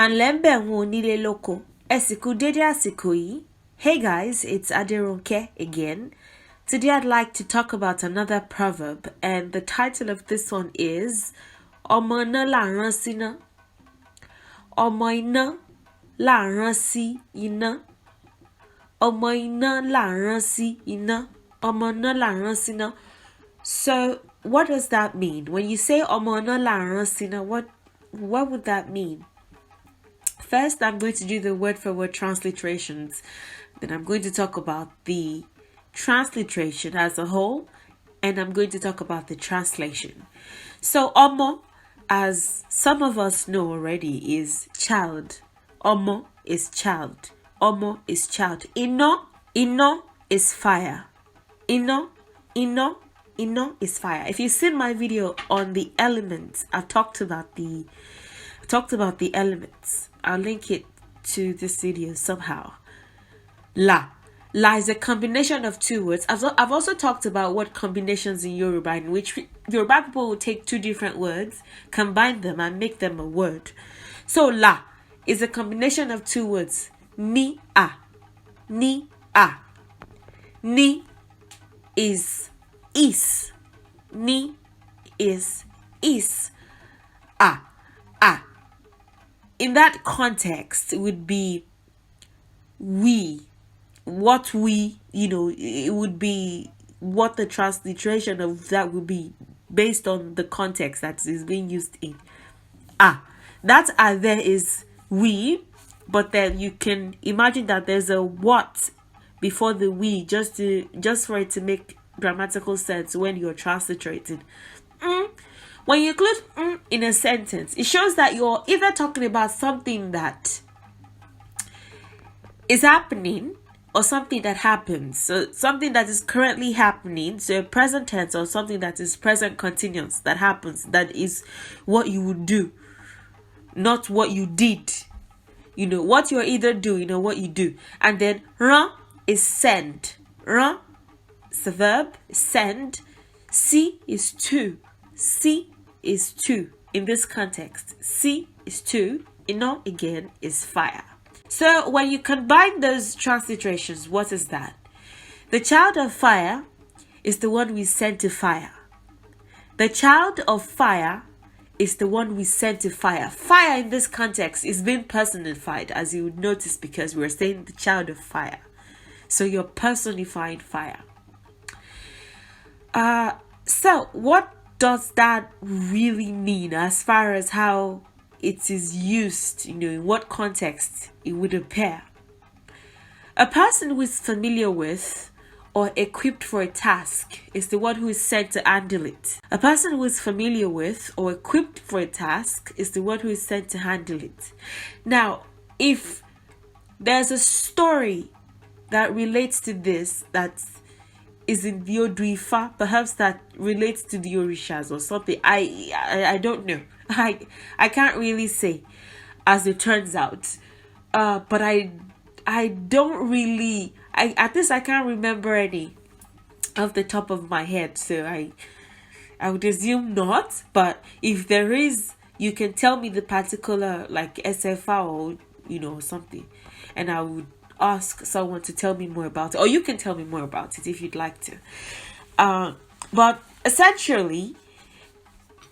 Manlembe nile loko. Esiku dede àsìkò yìí. Hey guys, it's Aderonke again. Today I'd like to talk about another proverb, and the title of this one is Ọmọ iná là ń rán síná. Ọmọ iná là ń rán sí iná. Ọmọ iná là ń rán sí iná. Ọmọ iná là ń rán síná. So, what does that mean? When you say Ọmọ iná là ń rán síná, what would that mean? First, I'm going to do the word-for-word transliterations. Then I'm going to talk about the transliteration as a whole, and I'm going to talk about the translation. So, Ọmọ, as some of us know already, is child. Ọmọ is child. Ọmọ is child. Iná is fire. Iná is fire. If you've seen my video on the elements, I've talked about the elements. I'll link it to this video somehow. La is a combination of two words. I've also talked about what combinations in Yoruba, in which Yoruba people will take two different words, combine them and make them a word. So la is a combination of two words. Ni a. Ni is is. Ni is is. A. In that context, it would be we. What we, it would be what the transliteration of that would be based on the context that is being used in. That there is we, but then you can imagine that there's a what before the we, just for it to make grammatical sense when you're transliterating. When you include in a sentence, it shows that you're either talking about something that is happening or something that happens. So something that is currently happening, so a present tense, or something that is present continuous that happens, that is what you would do, not what you did. What you're either doing or what you do. And then run is send. Run is a verb, send. Si is to. Si is to. In this context, si is to. Iná again is fire. So when you combine those transliterations, what is that? The child of fire is the one we send to fire. The child of fire is the one we send to fire. Fire in this context is being personified, as you would notice, because we're saying the child of fire. So you're personifying fire. So what does that really mean as far as how it is used, in what context it would appear? A person who is familiar with or equipped for a task is the one who is sent to handle it. A person who is familiar with or equipped for a task is the one who is sent to handle it. Now, if there's a story that relates to this, that is in the Oduifa, perhaps that relates to the Orishas or something, I don't know. I can't really say, as it turns out. But I don't really, at least I can't remember any off the top of my head. So I would assume not. But if there is, you can tell me the particular, like SFA or, something. And I would ask someone to tell me more about it. Or you can tell me more about it if you'd like to. But essentially,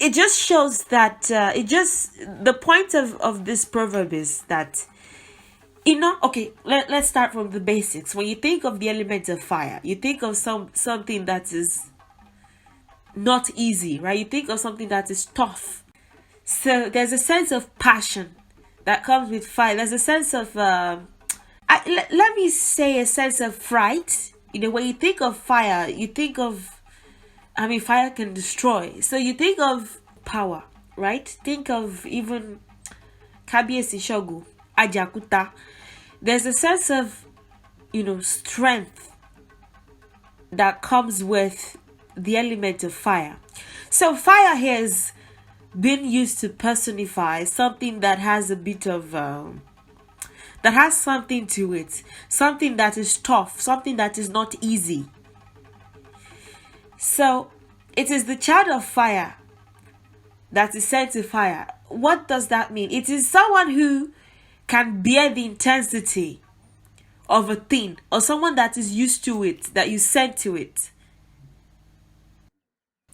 it just shows that the point of this proverb is that, okay, let's start from the basics. When you think of the element of fire, you think of something that is not easy, right? You think of something that is tough. So there's a sense of passion that comes with fire. There's a sense of let me say a sense of fright. When you think of fire, you think of, fire can destroy. So you think of power, right? Think of even Kabiesi Shogu, Ajakuta. There's a sense of, strength that comes with the element of fire. So fire here has been used to personify something that has a bit of, that has something to it. Something that is tough, something that is not easy. So it is the child of fire that is sent to fire. What does that mean? It is someone who can bear the intensity of a thing, or someone that is used to it, that you send to it.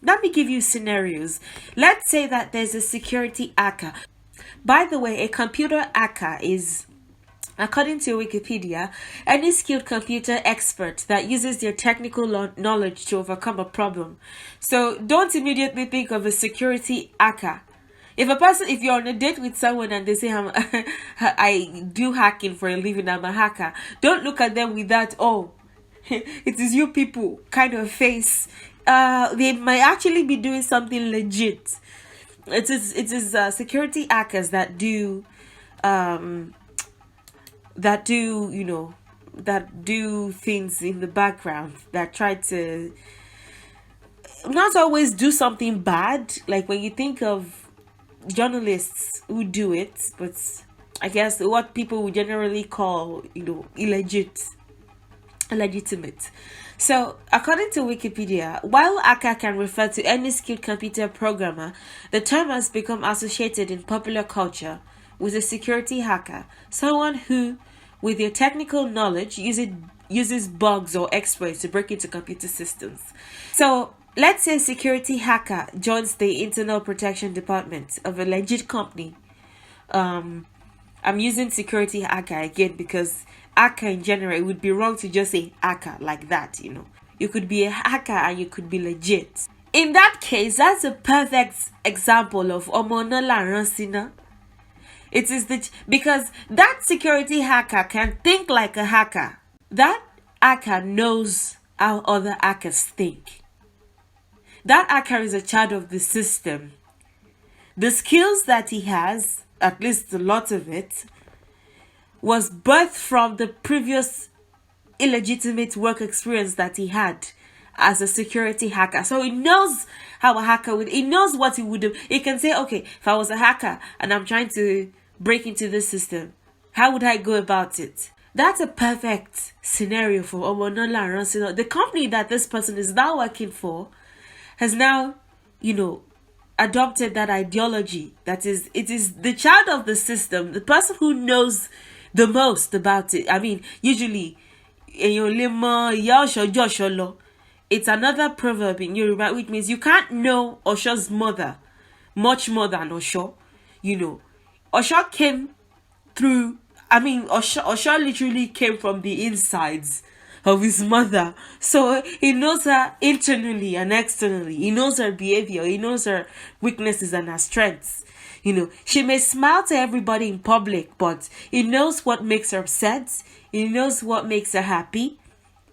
Let me give you scenarios. Let's say that there's a security hacker. By the way, a computer hacker is, according to Wikipedia, any skilled computer expert that uses their technical knowledge to overcome a problem. So don't immediately think of a security hacker. If you're on a date with someone and they say, I do hacking for a living, I'm a hacker, don't look at them with that, oh, it is you people kind of face. They might actually be doing something legit. It is security hackers that do things in the background, that try to not always do something bad. Like when you think of journalists who do it, but I guess what people would generally call, illegitimate. So, according to Wikipedia, while hacker can refer to any skilled computer programmer, the term has become associated in popular culture with a security hacker, someone who, with their technical knowledge, uses bugs or exploits to break into computer systems. So, let's say a security hacker joins the internal protection department of a legit company. I'm using security hacker again because hacker in general, it would be wrong to just say hacker like that, You could be a hacker and you could be legit. In that case, that's a perfect example of Omona Laransina. It is because that security hacker can think like a hacker. That hacker knows how other hackers think. That hacker is a child of the system. The skills that he has, at least a lot of it, was birthed from the previous illegitimate work experience that he had as a security hacker. So he knows how a hacker would, he knows what he would do. He can say, okay, if I was a hacker and I'm trying to break into this system, how would I go about it? That's a perfect scenario for Omonola Aransino. The company that this person is now working for has now, adopted that ideology. That is, it is the child of the system, the person who knows the most about it. I mean, usually, it's another proverb in Yoruba, which means you can't know Osho's mother much more than Osho. Osho came through, Osho literally came from the insides of his mother. So he knows her internally and externally. He knows her behavior. He knows her weaknesses and her strengths. She may smile to everybody in public, but he knows what makes her upset. He knows what makes her happy.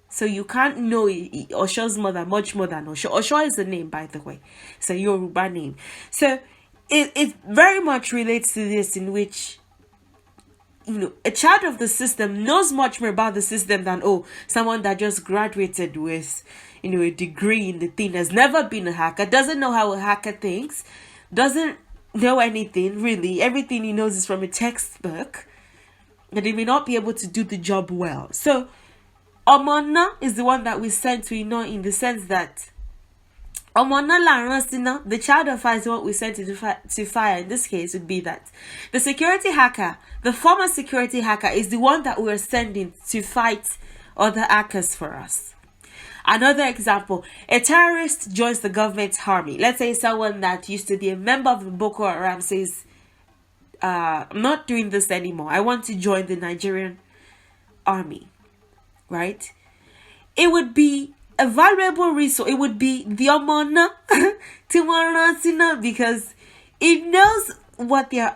So you can't know Osho's mother much more than Osho. Osho is a name, by the way. It's a Yoruba name. So it very much relates to this, in which a child of the system knows much more about the system than someone that just graduated with a degree in the thing, has never been a hacker, doesn't know how a hacker thinks, doesn't know anything really. Everything he knows is from a textbook, and he may not be able to do the job well. So Omona is the one that we send to in the sense that Omona Laransina, the child of fire, is what we sent to fire. In this case, would be that the security hacker, the former security hacker, is the one that we're sending to fight other hackers for us. Another example, a terrorist joins the government army. Let's say someone that used to be a member of the Boko Haram says, I'm not doing this anymore. I want to join the Nigerian army, right? It would be a valuable resource. It would be the Omona Timorasina, because it knows what their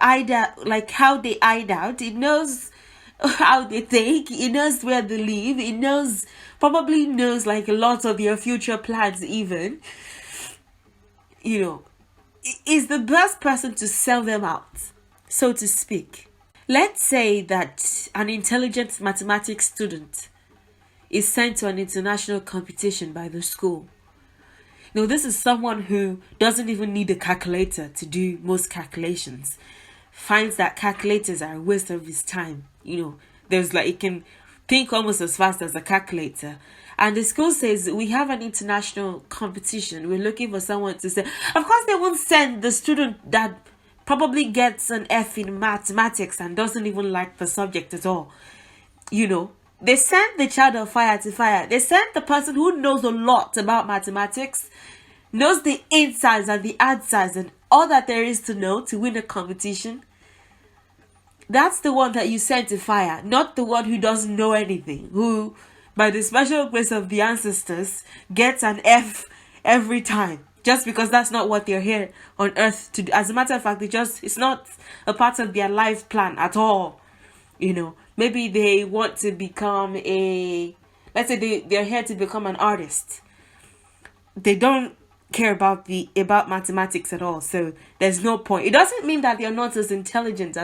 like how they hide out. It knows how they think. It knows where they live. It probably knows like a lot of your future plans even. Is the best person to sell them out, so to speak. Let's say that an intelligent mathematics student is sent to an international competition by the school. This is someone who doesn't even need a calculator to do most calculations. Finds that calculators are a waste of his time. There's it can think almost as fast as a calculator. And the school says, we have an international competition. We're looking for someone to say. Of course, they won't send the student that probably gets an F in mathematics and doesn't even like the subject at all. They send the child of fire to fire. They send the person who knows a lot about mathematics, knows the insides and the outsides and all that there is to know to win a competition. That's the one that you send to fire, not the one who doesn't know anything, who, by the special grace of the ancestors, gets an F every time. Just because that's not what they're here on earth to do. As a matter of fact, it's not a part of their life plan at all. Maybe they want to become let's say they're here to become an artist. They don't care about mathematics at all, so there's no point. It doesn't mean that they're not as intelligent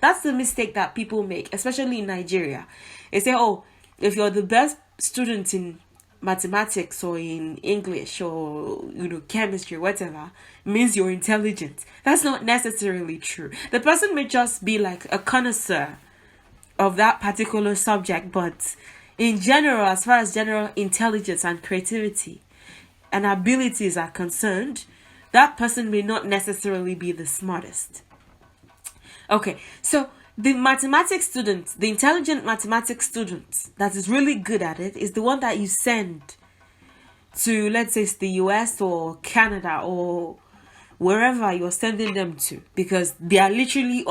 that's the mistake that people make, especially in Nigeria. They say, oh, if you're the best student in mathematics or in English or chemistry, whatever, means you're intelligent. That's not necessarily true. The person may just be like a connoisseur of that particular subject, but in general, as far as general intelligence and creativity and abilities are concerned, that person may not necessarily be the smartest. Okay, so the mathematics student, the intelligent mathematics student that is really good at it, is the one that you send to, let's say, the US or Canada or wherever you're sending them to, because they are literally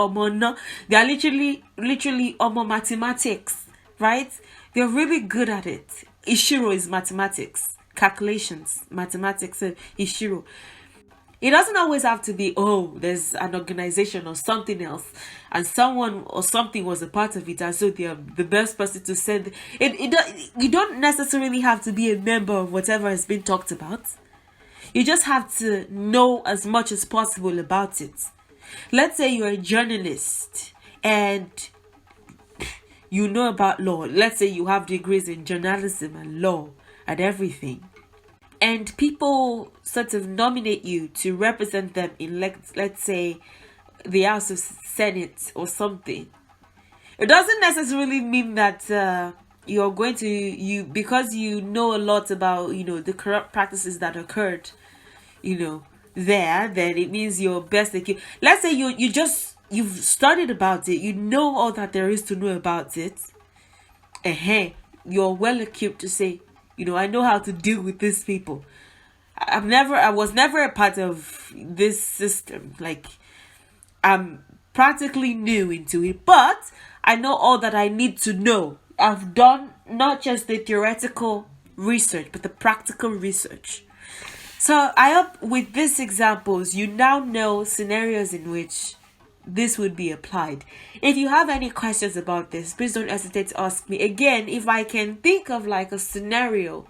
mathematics, right? They're really good at it. Ishiro is mathematics, calculations, mathematics, Ishiro. It doesn't always have to be, there's an organization or something else and someone or something was a part of it, and so they're the best person to send it. You don't necessarily have to be a member of whatever has been talked about. You just have to know as much as possible about it. Let's say you're a journalist and you know about law. Let's say you have degrees in journalism and law and everything. And people sort of nominate you to represent them in, let's say, the House of Senate or something. It doesn't necessarily mean that you're going to, because you know a lot about, the corrupt practices that occurred, there, then it means you're best equipped. Let's say you've studied about it, you know all that there is to know about it. You're well equipped to say, I know how to deal with these people. I was never a part of this system. Like, I'm practically new into it, but I know all that I need to know. I've done not just the theoretical research, but the practical research. So I hope with these examples, you now know scenarios in which this would be applied. If you have any questions about this, please don't hesitate to ask me. Again, if I can think of like a scenario,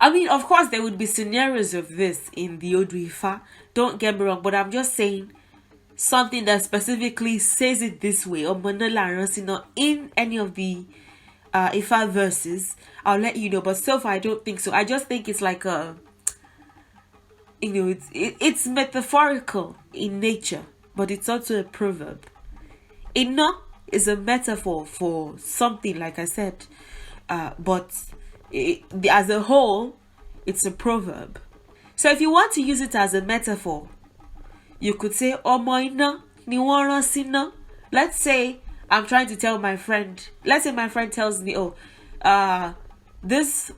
I mean, of course there would be scenarios of this in the Oduifa, don't get me wrong, but I'm just saying something that specifically says it this way, or in any of the Ifa verses, I'll let you know, but so far I don't think so. I just think it's like it's metaphorical in nature, but it's also a proverb. Ina is a metaphor for something, like I said, but as a whole, it's a proverb. So if you want to use it as a metaphor, you could say, Omo ina ni won ran sina. Let's say I'm trying to tell my friend, let's say my friend tells me, this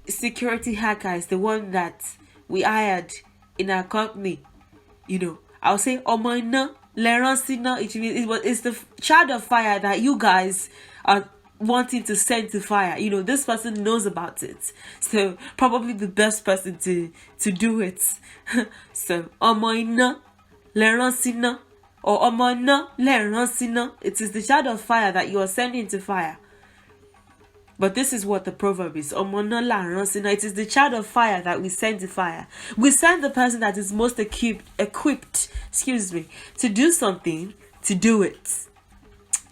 security hacker is the one that we hired in our company. I'll say, Omo ina le ran sina. It's the child of fire that you guys are wanting to send to fire. This person knows about it, so probably the best person to do it. So Omo ina le ran sina, or Omo ina le ran sina. It is the child of fire that you are sending to fire. But this is what the proverb is. Omo ina la ran sina. It is the child of fire that we send to fire. We send the person that is most equipped, to do something, to do it.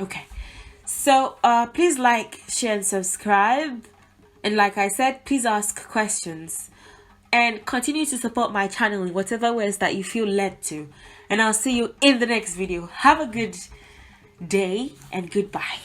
Okay. So please like, share, and subscribe. And like I said, please ask questions. And continue to support my channel in whatever ways that you feel led to. And I'll see you in the next video. Have a good day and goodbye.